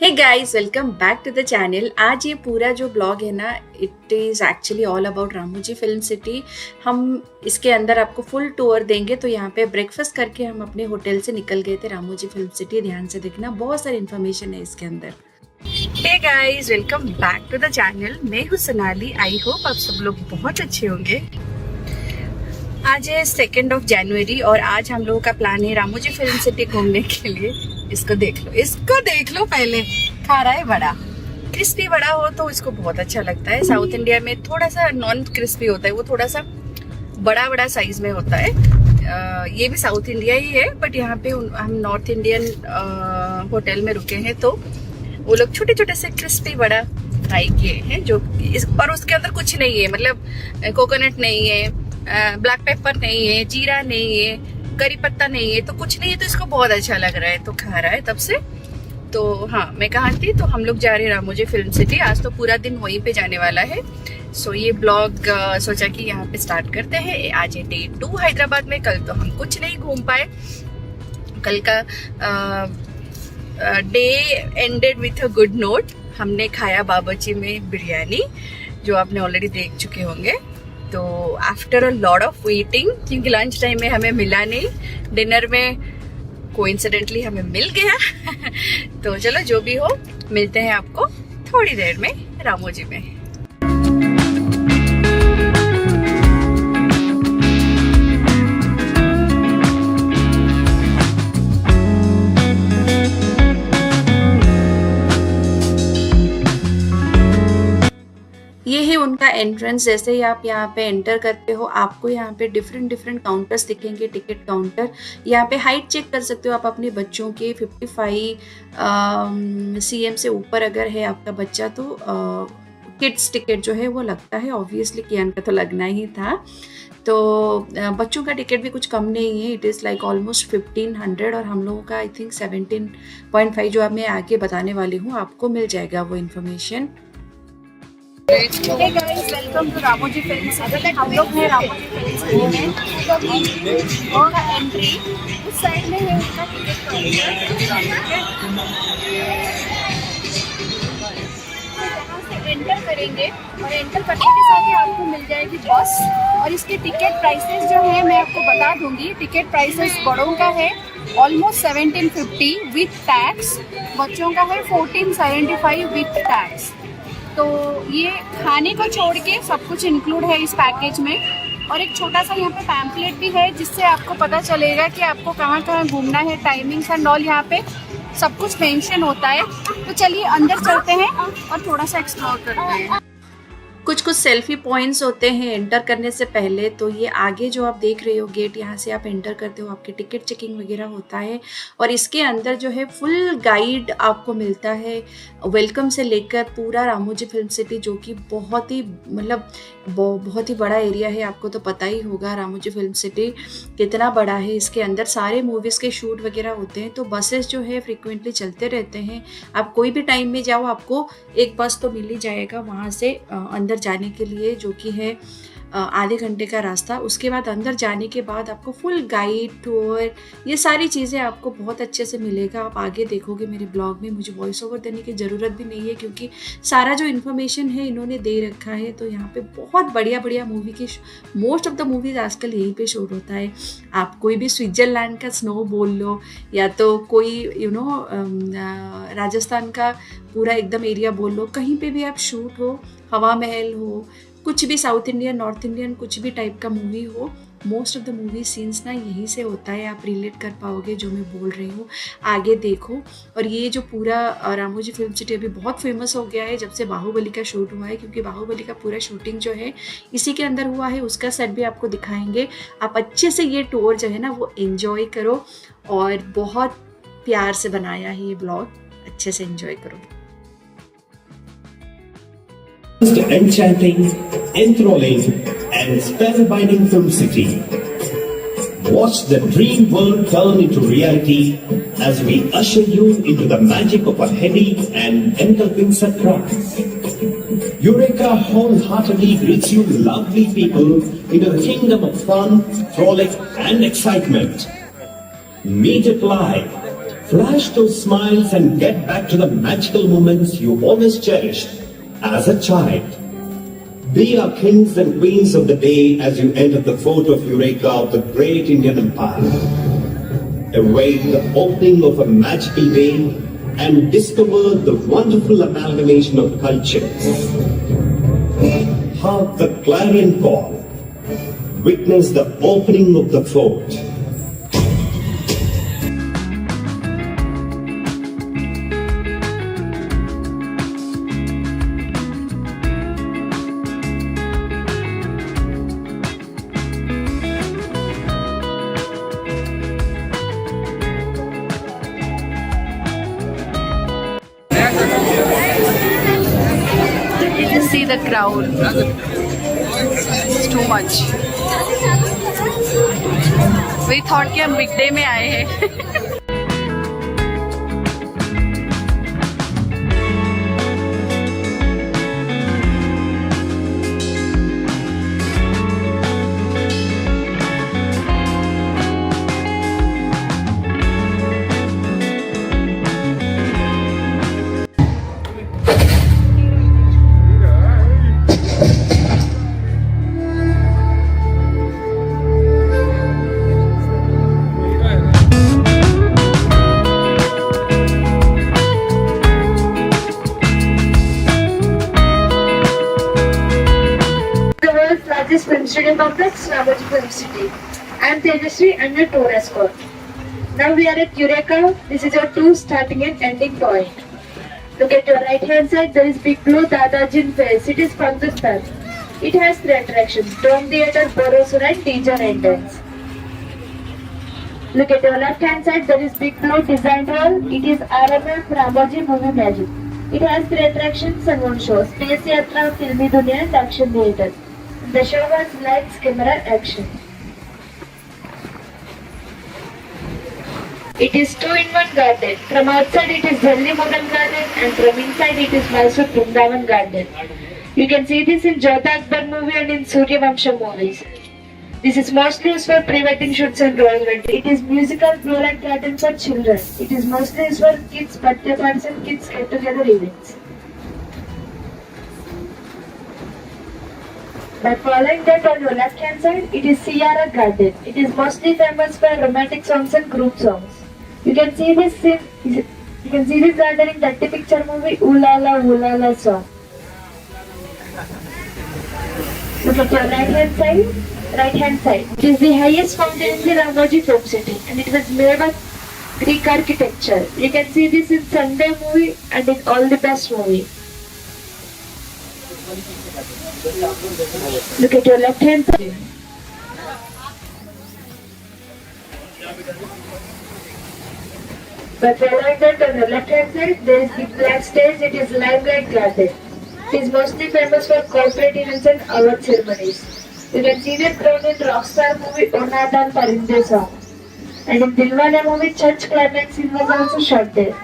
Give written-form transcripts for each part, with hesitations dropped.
Hey guys, welcome back to the channel. आज ये पूरा जो ब्लॉग है ना, it is actually all about Ramoji film city. हम इसके अंदर आपको फुल टूर देंगे। तो यहाँ पे ब्रेकफास्ट करके हम अपने होटल से निकल गए थे रामोजी फिल्म सिटी। ध्यान से देखना, बहुत सारी इन्फॉर्मेशन है इसके अंदर। Hey guys, welcome back to the channel. मैं हूँ सोनाली। आई होप आप सब लोग बहुत अच्छे होंगे। आज है 2 जनवरी और आज हम लोगों का प्लान है रामोजी फिल्म सिटी घूमने के लिए। इसको देख लो पहले। खा रहा है बड़ा। क्रिस्पी बड़ा हो तो इसको बहुत अच्छा लगता है। साउथ इंडिया में थोड़ा सा नॉन क्रिस्पी होता है, वो थोड़ा सा बड़ा बड़ा साइज में होता है। ये भी साउथ इंडिया ही है, बट यहाँ पे हम नॉर्थ इंडियन होटल में रुके हैं, तो वो लोग छोटे छोटे से क्रिस्पी बड़ा फ्राई किए हैं। जो और उसके अंदर कुछ नहीं है, मतलब कोकोनट नहीं है, ब्लैक पेपर नहीं है, जीरा नहीं है, करी पत्ता नहीं है, तो कुछ नहीं है। तो इसको बहुत अच्छा लग रहा है, तो खा रहा है तब से। तो हाँ, मैं कहाँ थी, तो हम लोग जा रहे हैं रामोजी फिल्म सिटी। आज तो पूरा दिन वहीं पे जाने वाला है। सो ये ब्लॉग सोचा कि यहाँ पे स्टार्ट करते हैं। आज है डे 2 हैदराबाद में। कल तो हम कुछ नहीं घूम पाए। कल का day ended with a good note. हमने खाया बावर्ची में बिरयानी, जो आपने ऑलरेडी देख चुके होंगे। तो after a lot of waiting, क्योंकि लंच टाइम में हमें मिला नहीं, डिनर में कोइंसिडेंटली हमें मिल गया। तो चलो, जो भी हो, मिलते हैं आपको थोड़ी देर में रामोजी में। ये है उनका एंट्रेंस। जैसे ही आप यहाँ पे एंटर करते हो, आपको यहाँ पे डिफरेंट डिफरेंट काउंटर्स दिखेंगे, टिकट काउंटर। यहाँ पे हाइट चेक कर सकते हो आप अपने बच्चों के। 55 cm से ऊपर अगर है आपका बच्चा, तो किड्स टिकट जो है वो लगता है। ऑब्वियसली कियान का तो लगना ही था। तो बच्चों का टिकट भी कुछ कम नहीं है। इट इज़ लाइक ऑलमोस्ट 1500, और हम लोगों का आई थिंक 17.5, जो अब मैं आगे बताने वाली हूँ, आपको मिल जाएगा वो information. Hey guys, welcome to Ramoji film city. हम लोग हैं रामोजी फिल्म सिटी में। और एंट्री उस साइड में है उसका टिकट काउंटर। यहाँ से एंटर करेंगे और एंटर करने के साथ ही आपको मिल जाएगी बस। और इसके टिकट प्राइसेस जो है मैं आपको बता दूंगी। टिकट प्राइसेस बड़ों का है ऑलमोस्ट 1750 विथ टैक्स, बच्चों का है 1475 विथ टैक्स। तो ये खाने को छोड़ के सब कुछ इंक्लूड है इस पैकेज में। और एक छोटा सा यहाँ पे पैम्पलेट भी है, जिससे आपको पता चलेगा कि आपको कहाँ कहाँ घूमना है, टाइमिंग्स एंड ऑल यहाँ पे सब कुछ मेंशन होता है। तो चलिए अंदर चलते हैं और थोड़ा सा एक्सप्लोर करते हैं। कुछ सेल्फी पॉइंट्स होते हैं एंटर करने से पहले। तो ये आगे जो आप देख रहे हो गेट, यहाँ से आप एंटर करते हो, आपके टिकट चेकिंग वगैरह होता है। और इसके अंदर जो है फुल गाइड आपको मिलता है, वेलकम से लेकर पूरा रामोजी फिल्म सिटी, जो कि बहुत ही मतलब बहुत ही बड़ा एरिया है। आपको तो पता ही होगा रामोजी फिल्म सिटी कितना बड़ा है। इसके अंदर सारे मूवीज़ के शूट वगैरह होते हैं। तो बसेस जो है फ्रिक्वेंटली चलते रहते हैं। आप कोई भी टाइम में जाओ, आपको एक बस तो मिल ही जाएगा वहाँ से अंदर जाने के लिए, जो कि है आधे घंटे का रास्ता। उसके बाद अंदर जाने के बाद आपको फुल गाइड, टूर, ये सारी चीज़ें आपको बहुत अच्छे से मिलेगा। आप आगे देखोगे मेरे ब्लॉग में। मुझे वॉइस ओवर देने की ज़रूरत भी नहीं है, क्योंकि सारा जो इन्फॉर्मेशन है इन्होंने दे रखा है। तो यहाँ पे बहुत बढ़िया बढ़िया मूवी की मोस्ट ऑफ द मूवीज़ आजकल यहीं पे शूट होता है। आप कोई भी स्विट्ज़रलैंड का स्नो बोल लो, या तो कोई राजस्थान का पूरा एकदम एरिया बोल लो, कहीं पे भी आप शूट हो, हवा महल हो, कुछ भी साउथ इंडियन, नॉर्थ इंडियन, कुछ भी टाइप का मूवी हो, most of the movie scenes ना यहीं से होता है। आप रिलेट कर पाओगे जो मैं बोल रही हूँ। आगे देखो। और ये जो पूरा रामोजी फिल्म सिटी अभी बहुत फेमस हो गया है जब से बाहुबली का शूट हुआ है, क्योंकि बाहुबली का पूरा शूटिंग जो है इसी के अंदर हुआ है। उसका सेट भी आपको दिखाएंगे। आप अच्छे से ये टूर जो है ना वो एंजॉय करो। और बहुत प्यार से बनाया है ये ब्लॉग, अच्छे से एंजॉय करो। Enchanting, enthralling, and spellbinding film city. Watch the dream world turn into reality as we usher you into the magic of a heady and engulfing surprise. Eureka wholeheartedly greets you lovely people into the kingdom of fun, frolic, and excitement. Meet it live Flash those smiles and get back to the magical moments you always cherished as a child. Be our kings and queens of the day as you enter the fort of Eureka of the great Indian Empire. Await the opening of a magical day and discover the wonderful amalgamation of cultures. Hark the clarion call. Witness the opening of the fort. You just see the crowd. It's too much. We thought कि हम big day में आए हैं. Largest film studio complex, Ramoji Film City. I am Tejasvi, I am your tour escort. Now we are at Eureka. This is your tour starting and ending point. Look at your right hand side, there is Big Blue Dadajin Place. It is Pakistan. It has 3 attractions: Dome Theatre, Borosur and Teacher Entrance. Look at your left hand side, there is Big Blue Design Hall. It is RMF Ramoji Movie Magic. It has 3 attractions and 1 show: Space Yatra, Filmi Dunya and Action Theatre. The show was lights, camera, action. It is 2-in-1 garden. From outside it is Delhi Mughal garden and from inside it is Mysore Vrindavan garden. You can see this in Jodha Akbar movie and in Surya Vamsha movies. This is mostly used for pre-wedding shoots and royal wedding. It is musical blue light garden for children. It is mostly used for kids' birthday parties and kids get-together events. By following that on your left hand side, it is Sierra Garden. It is mostly famous for romantic songs and group songs. You can see this garden in Dirty Picture movie Ooh La La song. Look at your right hand side. It is the highest fountain in the Ramoji Film City and it was made of Greek architecture. You can see this in Sunday movie and in All the Best movie. Look at your left hand side. But following that on the left hand side, there is the black stage. It is Limelight Garden. It is mostly famous for corporate events and award ceremonies. You can see the crowd in Rockstar movie Onadan Parinde song. And in Dilwale movie, church climax scene was also shot there.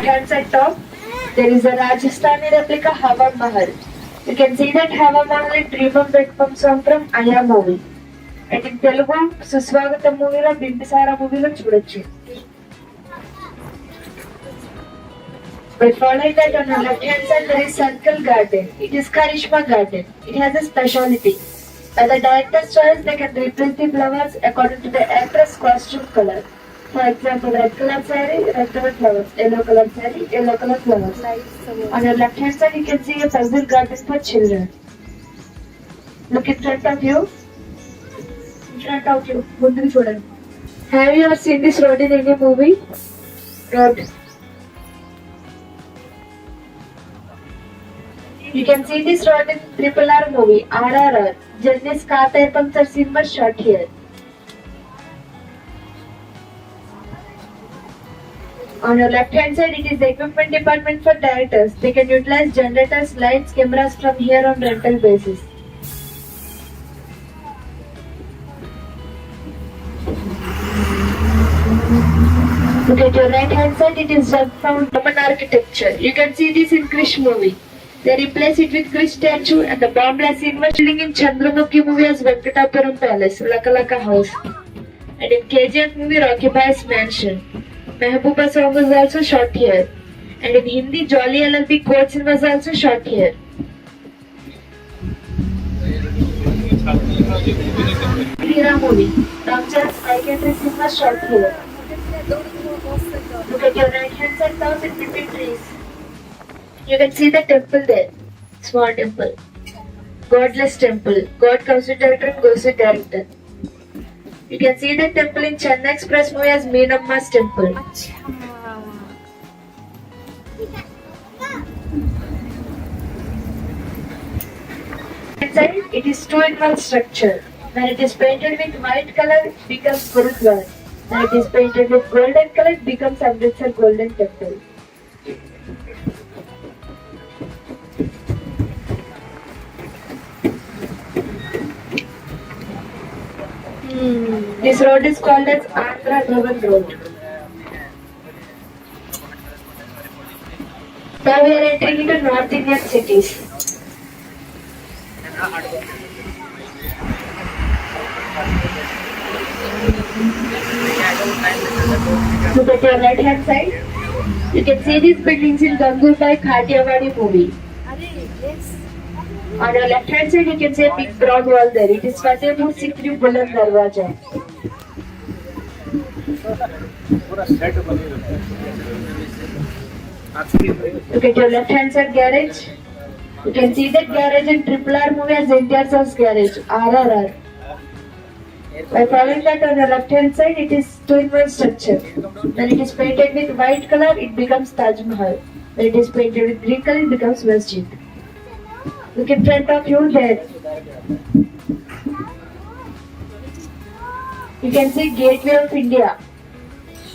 Hands at top, there is a Rajasthani replica Hawa Mahal. You can see that Hawa Mahal in Dream of Bedpum song from Aya movie. And in Telugu, Suswagatam movie lo Bimbisara movie lo chudochu. By following that on the left hand side, there is Circle Garden. It is Karishma Garden. It has a speciality. By the director's choice, they can replace the flowers according to the actress' costume color. For example, red color saree, red color flowers, yellow color saree, yellow color flowers. On your left hand side, you can see a puzzle garden for children. Look in front of you. In front of you. Mundri chudandi. Have you ever seen this road in any movie? Road. You can see this road in RRR movie, RRR. Journey's car tire puncture scene was shot here. On your left hand side, it is the equipment department for directors. They can utilize generators, lights, cameras from here on rental basis. Look at your right hand side, it is dug from Roman architecture. You can see this in Krish movie. They replace it with Krish statue and the bomb-blast scene was shooting in Chandramukhi movie as Venkatapuram Palace, Laka Laka House. And in KGF movie Rocky Bhai's Mansion. Mehbooba song was also shot here. And in Hindi, Jolly LLB court scene was also shot here. Hira movie. Ramcharan's psychiatric scene was shot here. Look at your right hand side now in between trees. You can see the temple there. Small temple. Godless temple. God comes with director and goes with director. You can see the temple in Chennai Express movie as Meenamma's temple. Inside, it is 2-in-1 structure. When it is painted with white color, it becomes Gurudwara. When it is painted with golden color, it becomes Amritsar Golden Temple. This road is called as Andhra Bhavan Road. Now we are entering into North Indian cities. Look at your right hand side. You can see these buildings in Gangubai Kathiawadi movie. On your left hand side, you can see a big brown wall there. It is Fatehpur Sikri Buland Darwaja. Look at your left hand side garage. You can see that garage in RRR movie as India's House Garage, RRR. By following that on the left hand side, it is 2-in-1 structure. When it is painted with white color, it becomes Taj Mahal. When it is painted with green color, it becomes Masjid. Look in front of you there. You can see Gateway of India.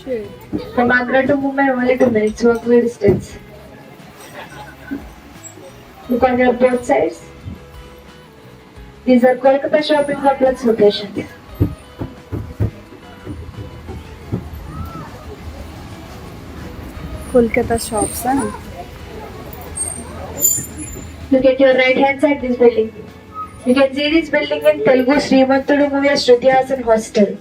Sure. From Agra to Mumbai, only 2 minutes walkway distance. Look on your both sides. These are Kolkata shopping complex locations. Kolkata shops, huh? Look at your right hand side, this building. You can see this building in Telugu Srimantudu movie as Shruti Hassan Hostel.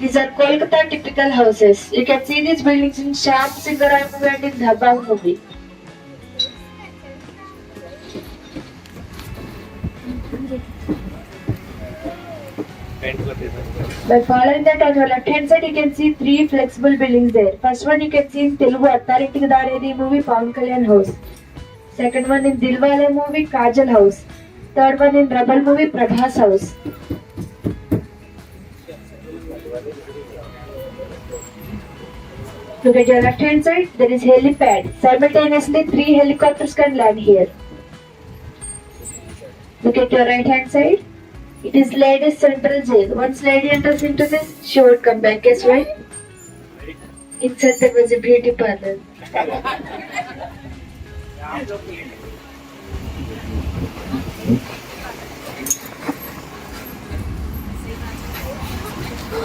These are Kolkata typical houses. You can see these buildings in Shyam Singarai movie and in Dhabang movie. By following that on your left hand side, you can see 3 flexible buildings there. First one you can see in Telugu Attarintiకి Daredi movie Pawan Kalyan House. Second one in Dilwale movie Kajal House. Third one in Rebel movie Prabhas House. Look at your left hand side, there is helipad. Simultaneously 3 helicopters can land here. Look at your right hand side. It is ladies central jail. Once lady enters into this, she would come back. Guess why? Inside there was a beauty parlor.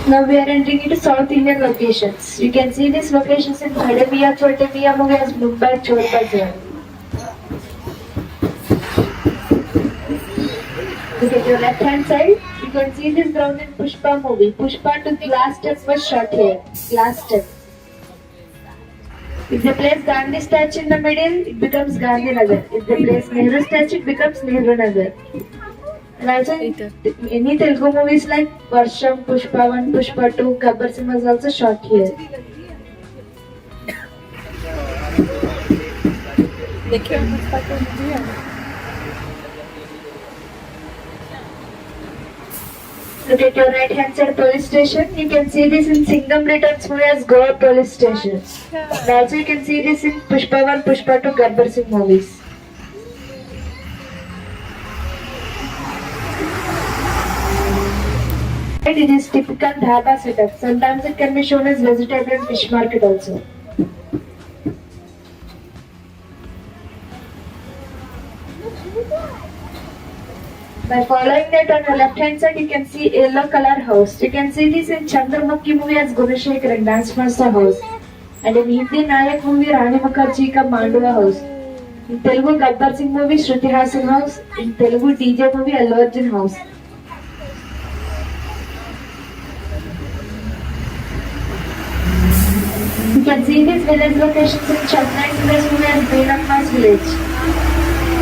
Now we are entering into South Indian locations. You can see these locations in Bhadamiya, Chotamiya movie as Mumbai Chor Bazaar. Look at your left hand side. You can see this ground in Pushpa movie. Pushpa to glass step was shot here. Glass step. If they place Gandhi statue in the middle, it becomes Gandhi Nagar. If they place Nehru statue, it becomes Nehru Nagar. And also any Telugu movies like Varsham, Pushpa 1, Pushpa 2, Gabbar Singh was also shot here. Look at your right hand side police station. You can see this in Singham Returns movie as Goa police station. And also you can see this in Pushpa 1, Pushpa 2, Gabbar Singh movies. It is typical dhaba setup. Sometimes it can be shown as vegetable and fish market also. By following that on your left hand side, you can see yellow color house. You can see this in Chandramukhi movie as Gunashekar and Dance Master house. And in Hindi Nayak movie Rani Mukherjee ka Mandua house. In Telugu, Gabbar Singh movie, Shruti Hassan house. In Telugu, DJ movie, Allu Arjun house. You can see these village locations in Chennai in this movie as Beenamma's village.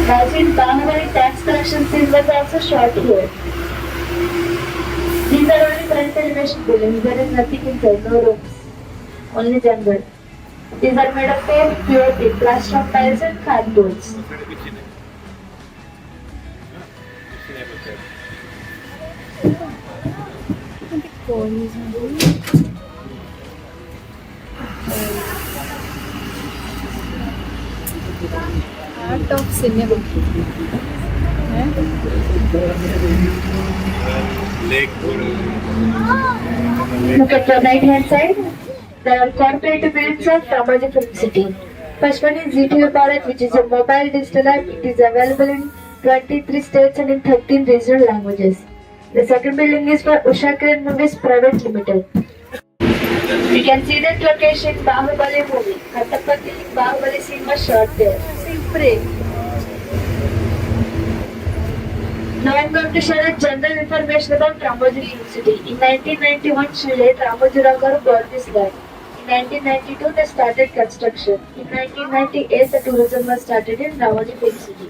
Also in Bahubali, tax collection scene was also shot here. These are only front elevation buildings. There is nothing inside, no rooms. Only jungle. These are made up of pure wood, plaster of tiles and cardboards. Art of cinema. Look at the right hand side. There are corporate buildings of Ramoji Film City. First one is ZTV Bharat, which is a mobile digital app. It is available in 23 states and in 13 regional languages. The second building is for Usha Kiran Movies Private Limited. You can see that location in Bahubali movie. Kattapati Bahubali scene was shot there. Now I am going to share a general information about Ramoji Film City. In 1991, Sri late Ramoji Rao Garu bought this land. In 1992, they started construction. In 1998, the tourism was started in Ramoji Film City.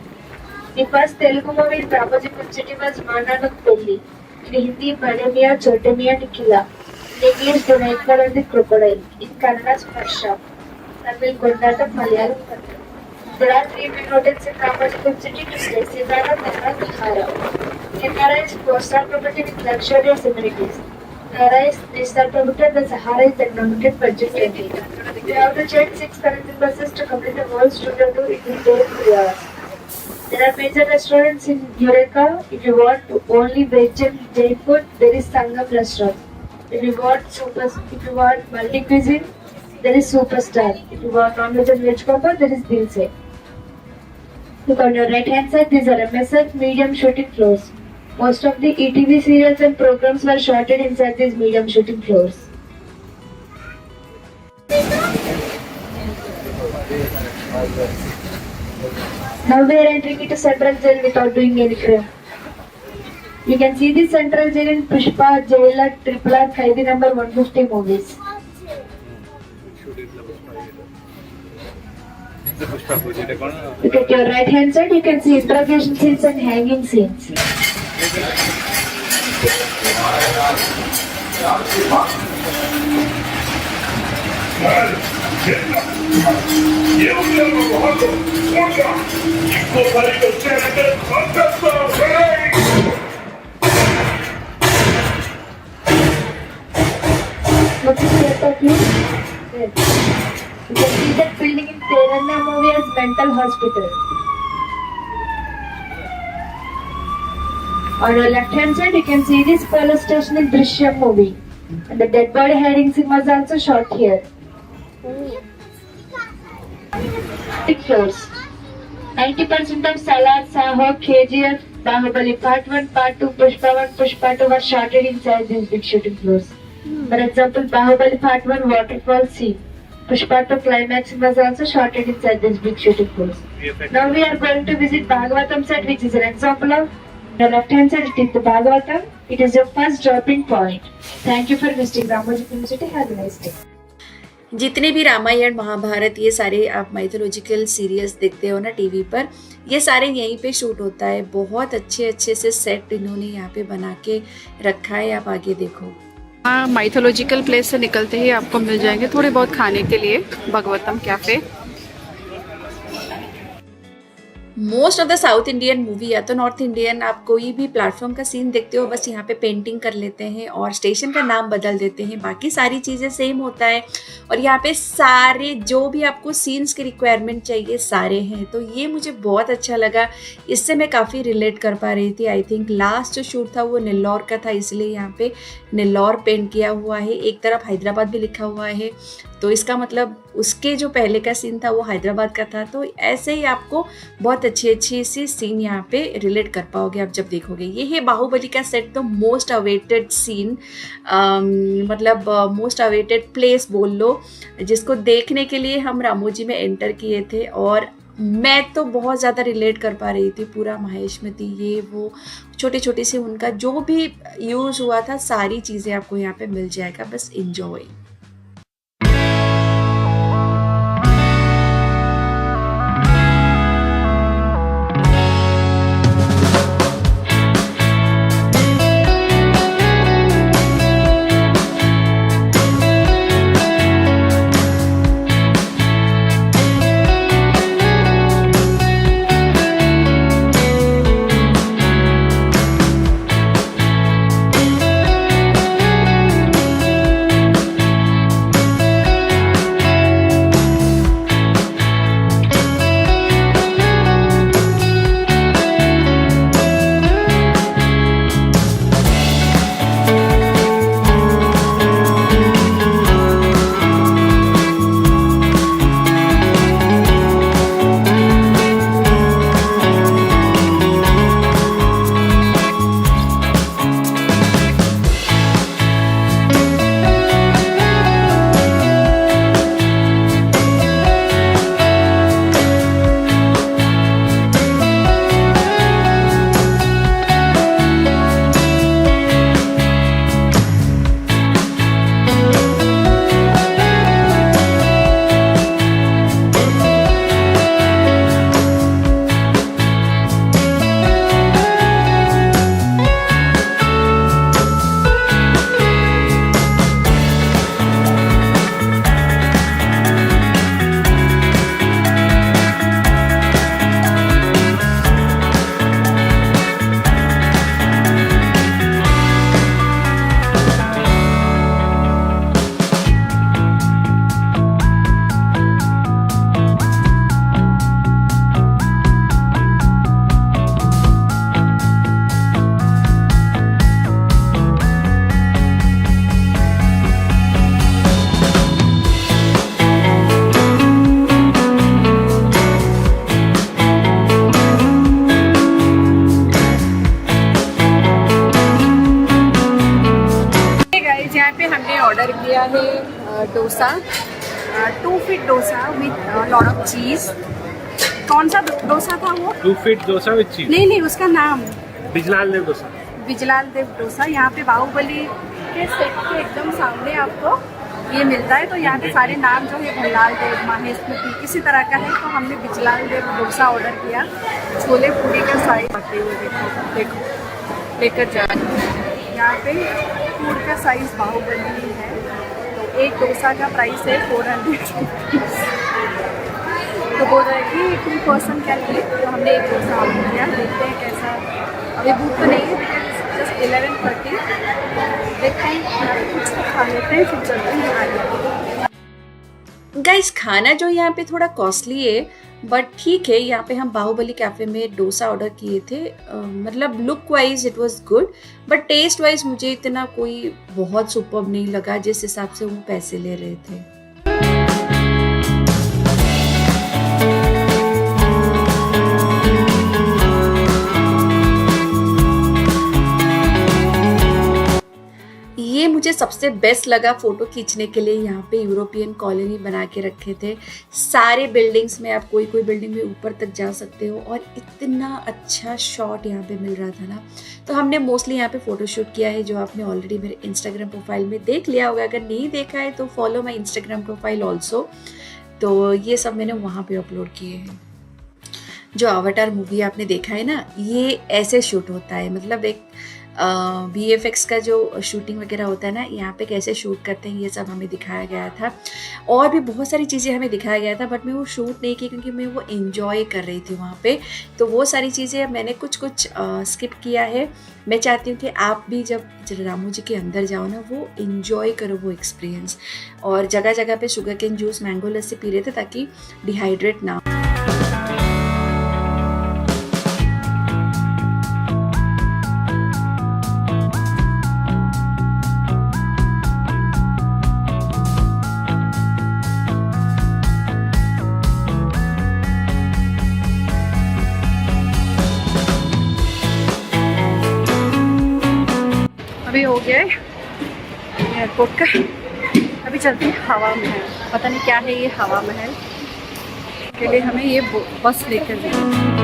The first Telugu movie in Ramoji Film City was Mananuk Pelli. In Hindi, Bade Miyan Chote Miyan Nikila. In English, The Nightmare and the Crocodile. In Kannada, Sparsha. Tamil, Kondatam, Malayalam, Kannada. There are three main hotels in Ramoji Film City to stay: Sindhara, Nehra, Vihara. Sindhara is 4-star property with luxurious amenities. Nehra is 3-star property and the Sahara is economic budget friendly. You have to check 6 connecting buses to complete the whole studio tour. It will take 3 hours. There are major restaurants in Eureka. If you want only veg and Jain food, there is Sangam restaurant. If you want multi cuisine, there is Superstar. If you want non-veg and veg combo, there is Dilse. Look on your right hand side, these are MSF medium shooting floors. Most of the ETV serials and programs were shot inside these medium shooting floors. Now we are entering into Central Jail without doing any crime. You can see the Central Jail in Pushpa, Jailer, RRR, Kaidi number 150 movies. Look at your right hand side, you can see interrogation scenes and hanging scenes. What's the set of you? Yes. You can see that building in Teranna movie as mental hospital. On your left hand side, you can see this police station in Drishyam movie. And the dead body hiding scene was also shot here. 6 floors. 90% of Salar, Saho, KGF, Bahubali Part 1, Part 2, Pushpa 1, Pushpa 2 were shot inside these big shooting floors. For example, Bahubali Part 1 waterfall scene. Pushpa 2 climax was also shot inside these big shooting floors. Now we are going to visit Bhagavatam set, which is an example of the left hand side. It is the Bhagavatam. It is your first dropping point. Thank you for visiting Ramoji Film City. Have a nice day. जितने भी रामायण महाभारत ये सारे आप mythological serials देखते हो ना TV पर, ये सारे यहीं पे शूट होता है। बहुत अच्छे से सेट इन्होंने यहाँ पे बना के रखा है, आप आगे देखो। हाँ, माइथोलॉजिकल प्लेस से निकलते ही आपको मिल जाएंगे थोड़े बहुत खाने के लिए Bhagavatam cafe. Most of the south Indian movie या तो नॉर्थ इंडियन, आप कोई भी प्लेटफॉर्म का सीन देखते हो बस यहाँ पे पेंटिंग कर लेते हैं और स्टेशन का नाम बदल देते हैं, बाकी सारी चीज़ें सेम होता है। और यहाँ पे सारे जो भी आपको सीन्स की रिक्वायरमेंट चाहिए सारे हैं, तो ये मुझे बहुत अच्छा लगा। इससे मैं काफ़ी रिलेट कर पा रही थी। आई थिंक लास्ट जो शूट था वो नेल्लौर का था, इसलिए यहाँ पे नेल्लौर पेंट किया हुआ है। एक तरफ हैदराबाद भी लिखा हुआ है, तो इसका मतलब उसके जो पहले का सीन था वो हैदराबाद का था। तो ऐसे ही आपको बहुत अच्छी सी सीन यहाँ पे रिलेट कर पाओगे आप जब देखोगे। ये है बाहुबली का सेट, तो मोस्ट अवेटेड सीन, मतलब मोस्ट अवेटेड प्लेस बोल लो, जिसको देखने के लिए हम रामोजी में एंटर किए थे। और मैं तो बहुत ज़्यादा रिलेट कर पा रही थी, पूरा माहेश्मती ये वो छोटे छोटे से उनका जो भी यूज़ हुआ था, सारी चीज़ें आपको यहाँ पे मिल जाएगा, बस इंजॉय। यहाँ पे हमने ऑर्डर किया है dosa, 2 feet dosa with lot of चीज। कौन सा डोसा था वो? 2 फीट डोसा विद चीज। नहीं, उसका नाम बिजलाल देव डोसा। बिजलाल देव डोसा। यहाँ पे बाहुबली के सेट के एकदम सामने आपको ये मिलता है। तो यहाँ पे सारे नाम जो है भल्लाल देव, माहेश्मती इसी तरह का है। तो हमने बिजलाल देव डोसा ऑर्डर किया। छोले पूरी का साइज आते हुए देखो लेकर जा रही है। यहाँ पे फूड का साइज बाहुबली है। तो एक डोसा का प्राइस है 400 रुपीज़। तो बोल रहे कि 2 पर्सन क्या लिए, तो हमने एक डोसा ऑर्डर किया। देखते हैं कैसा, अभी भूख तो नहीं है बिकॉज जस्ट 11:30। देखते हैं कुछ खा लेते हैं, फिर चलते हैं। गाइस, खाना जो यहाँ पे थोड़ा कॉस्टली है बट ठीक है। यहाँ पे हम बाहुबली कैफ़े में डोसा ऑर्डर किए थे। मतलब look wise it was good but taste wise मुझे इतना कोई बहुत सुपर्ब नहीं लगा जिस हिसाब से वो पैसे ले रहे थे। ये मुझे सबसे बेस्ट लगा फोटो खींचने के लिए। यहाँ पे यूरोपियन कॉलोनी बना के रखे थे। सारे बिल्डिंग्स में आप कोई बिल्डिंग में ऊपर तक जा सकते हो और इतना अच्छा शॉट यहाँ पे मिल रहा था ना। तो हमने मोस्टली यहाँ पे फोटो शूट किया है, जो आपने ऑलरेडी मेरे इंस्टाग्राम प्रोफाइल में देख लिया होगा। अगर नहीं देखा है तो follow my Instagram profile also. तो ये सब मैंने वहाँ पे अपलोड किए हैं। जो अवतार मूवी आपने देखा है ना, ये ऐसे शूट होता है। मतलब एक VFX का जो शूटिंग वगैरह होता है ना, यहाँ पे कैसे शूट करते हैं ये सब हमें दिखाया गया था। और भी बहुत सारी चीज़ें हमें दिखाया गया था बट मैं वो शूट नहीं की क्योंकि मैं वो एंजॉय कर रही थी वहाँ पे। तो वो सारी चीज़ें मैंने कुछ स्किप किया है। मैं चाहती हूँ कि आप भी जब रामू जी के अंदर जाओ ना, वो एंजॉय करो वो एक्सपीरियंस। और जगह जगह पे शुगर केन जूस, मैंगो लस्सी पी रहे थे ताकि डिहाइड्रेट ना हो। अभी हो गया है एयरपोर्ट का। अभी चलते हैं हवा महल। पता नहीं क्या है ये हवा महल। के लिए हमें ये बस लेकर गई।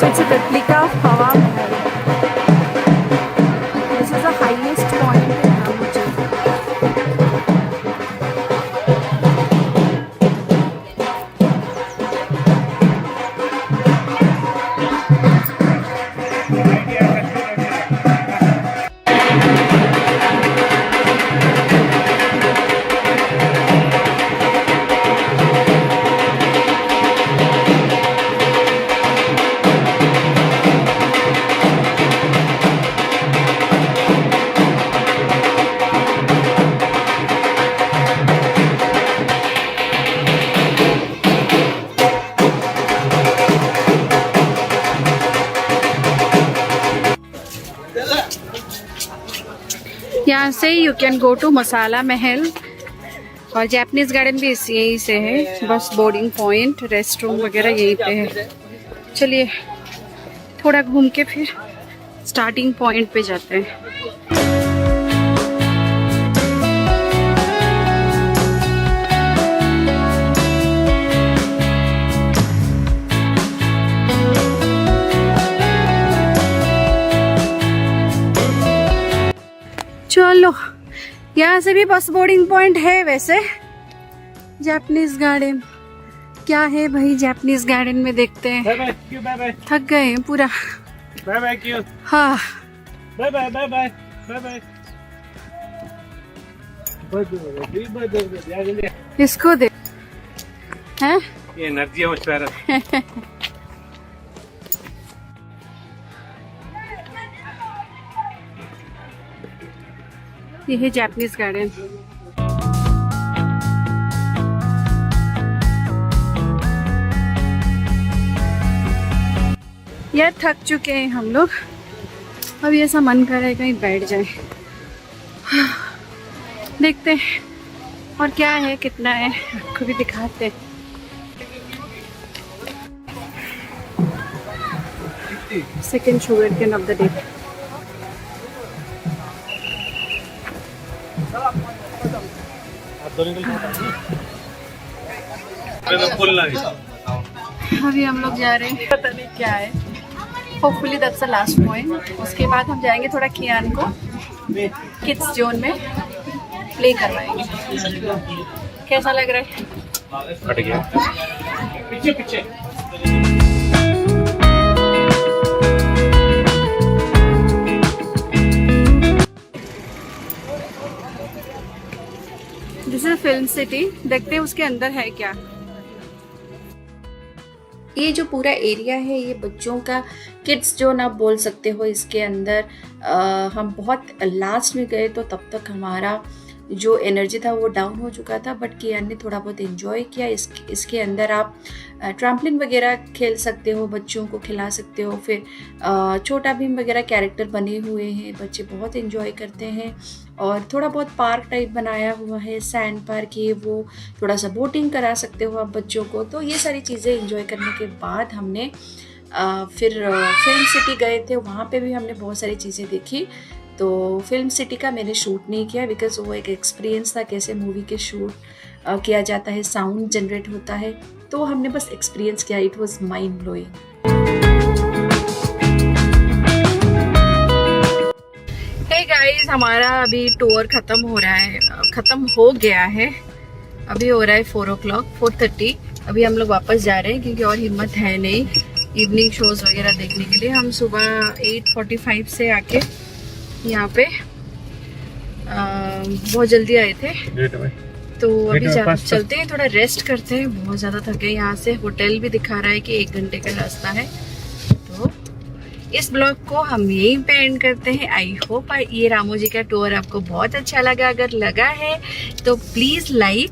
सबसे कटली का हवा महल, this is the highest point in Ramoji. यहाँ से यू कैन गो टू मसाला महल और जैपनीज गार्डन भी यहीं से है। बस बोर्डिंग पॉइंट, रेस्ट रूम वगैरह यहीं पे है। चलिए थोड़ा घूम के फिर स्टार्टिंग पॉइंट पे जाते हैं। चलो यहाँ से भी बस बोर्डिंग पॉइंट है। वैसे जापानीज गार्डन क्या है भाई, जापानीज गार्डन में देखते हैं। बाय बाय क्यों, बाय बाय थक गए हैं पूरा। बाय बाय क्यों, हाँ bye bye bye bye bye bye bye. इसको दे हैं, ये एनर्जी है मुझ पर। ये है जापानीज गार्डन। यार थक चुके हैं हम लोग, अब ऐसा मन कर रहा है कहीं बैठ जाए। देखते हैं और क्या है, कितना है, आपको भी दिखाते हैं। Second sugarcane of the day. अभी हम लोग जा रहे हैं, पता नहीं क्या है। Hopefully that's the last point. उसके बाद हम जाएंगे थोड़ा कियान को किड्स जोन में प्ले करवाएंगे। कैसा लग रहा है? कट गया पीछे पीछे। This is film city. देखते हैं उसके अंदर है क्या। ये जो पूरा एरिया है ये बच्चों का किड्स जोन आप बोल सकते हो। इसके अंदर हम बहुत लास्ट में गए तो तब तक हमारा जो एनर्जी था वो डाउन हो चुका था, बट कियान ने थोड़ा बहुत एंजॉय किया। इसके अंदर आप ट्रैम्पलिन वगैरह खेल सकते हो, बच्चों को खिला सकते हो। फिर छोटा भीम वगैरह कैरेक्टर बने हुए हैं, बच्चे बहुत एंजॉय करते हैं। और थोड़ा बहुत पार्क टाइप बनाया हुआ है, सैंड पार्क है वो, थोड़ा सा बोटिंग करा सकते हो आप बच्चों को। तो ये सारी चीज़ें एंजॉय करने के बाद हमने फिर फिल्म सिटी गए थे। वहाँ पे भी हमने बहुत सारी चीज़ें देखी। तो फिल्म सिटी का मैंने शूट नहीं किया बिकॉज वो एक एक्सपीरियंस था कैसे मूवी के शूट किया जाता है, साउंड जनरेट होता है। तो हमने बस एक्सपीरियंस किया। It was mind blowing. Hey guys, हमारा अभी टूर ख़त्म हो रहा है, ख़त्म हो गया है। अभी हो रहा है 4 o'clock, 4:30। अभी हम लोग वापस जा रहे हैं क्योंकि और हिम्मत है नहीं इवनिंग शोज़ वगैरह देखने के लिए। हम सुबह 8:45 से आके यहाँ पे बहुत जल्दी आए थे, तो अभी चलते हैं, थोड़ा रेस्ट करते हैं। बहुत ज़्यादा थके। यहाँ से होटल भी दिखा रहा है कि 1 घंटे का रास्ता है। तो इस ब्लॉग को हम यहीं पे एंड करते हैं। आई होप ये रामोजी का टूर आपको बहुत अच्छा लगा। अगर लगा है तो please like,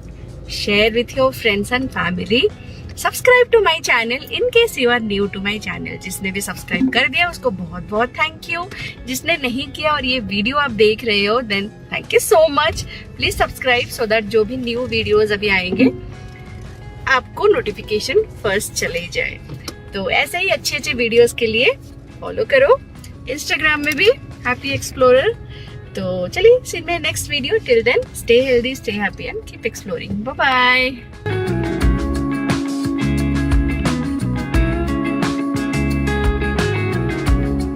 share with your friends and family. Subscribe to my channel in case you are new to my channel. जिसने भी सब्सक्राइब कर दिया उसको बहुत बहुत थैंक यू। जिसने नहीं किया और ये वीडियो आप देख रहे हो then thank you so much. Please subscribe so that जो भी न्यू वीडियोज अभी आएंगे आपको नोटिफिकेशन फर्स्ट चले जाए। तो ऐसे ही अच्छे अच्छे वीडियोस के लिए फॉलो करो इंस्टाग्राम में भी हैप्पी एक्सप्लोरर। तो चलिए सी मैं next video. Till then stay healthy, stay happy and keep exploring. Bye bye.